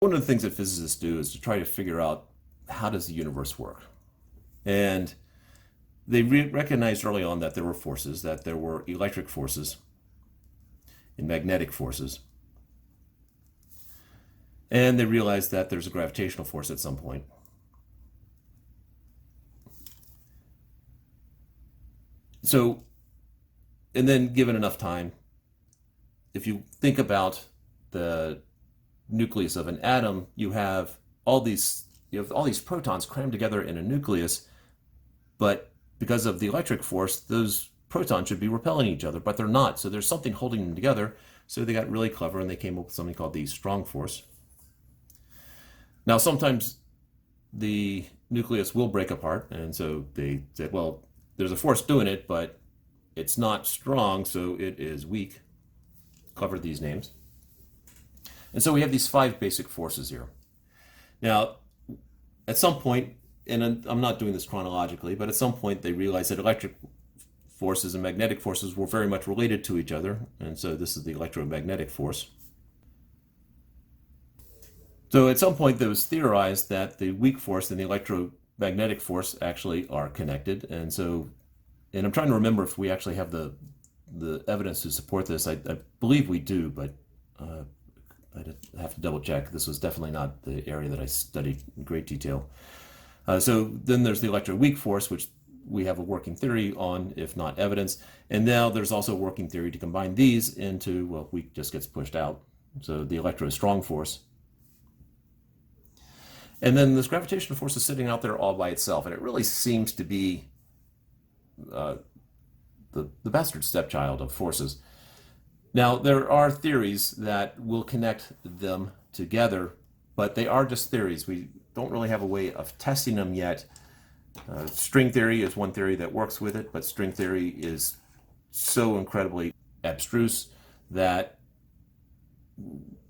One of the things that physicists do is to try to figure out how does the universe work. And they recognized early on that there were forces, that there were electric forces and magnetic forces. And they realized that there's a gravitational force at some point. So, and then given enough time, if you think about the nucleus of an atom, you have all these protons crammed together in a nucleus, but because of the electric force, those protons should be repelling each other, but they're not. So there's something holding them together. So they got really clever and they came up with something called the strong force. Now, sometimes the nucleus will break apart, and so they said, well, there's a force doing it, but it's not strong, so it is weak. Covered these names. And so we have these 5 basic forces here. Now, at some point, and I'm not doing this chronologically, but at some point they realized that electric forces and magnetic forces were very much related to each other. And so this is the electromagnetic force. So at some point it was theorized that the weak force and the electromagnetic force actually are connected. And I'm trying to remember if we actually have the evidence to support this. I believe we do, but I'd have to double check. This was definitely not the area that I studied in great detail. So then there's the electroweak force, which we have a working theory on, if not evidence. And now there's also a working theory to combine these into, well, weak just gets pushed out. So the electrostrong force. And then this gravitational force is sitting out there all by itself. And it really seems to be the bastard stepchild of forces. Now, there are theories that will connect them together, but they are just theories. We don't really have a way of testing them yet. String theory is one theory that works with it, but string theory is so incredibly abstruse that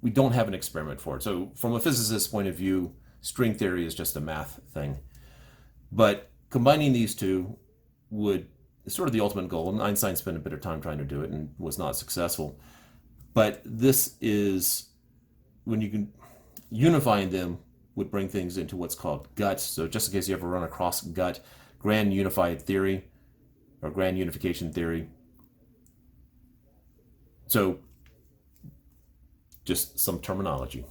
we don't have an experiment for it. So from a physicist's point of view, string theory is just a math thing. But combining these two is sort of the ultimate goal. And Einstein spent a bit of time trying to do it and was not successful. But this is when you can unifying them would bring things into what's called GUT. So just in case you ever run across GUT, grand unified theory or grand unification theory. So just some terminology.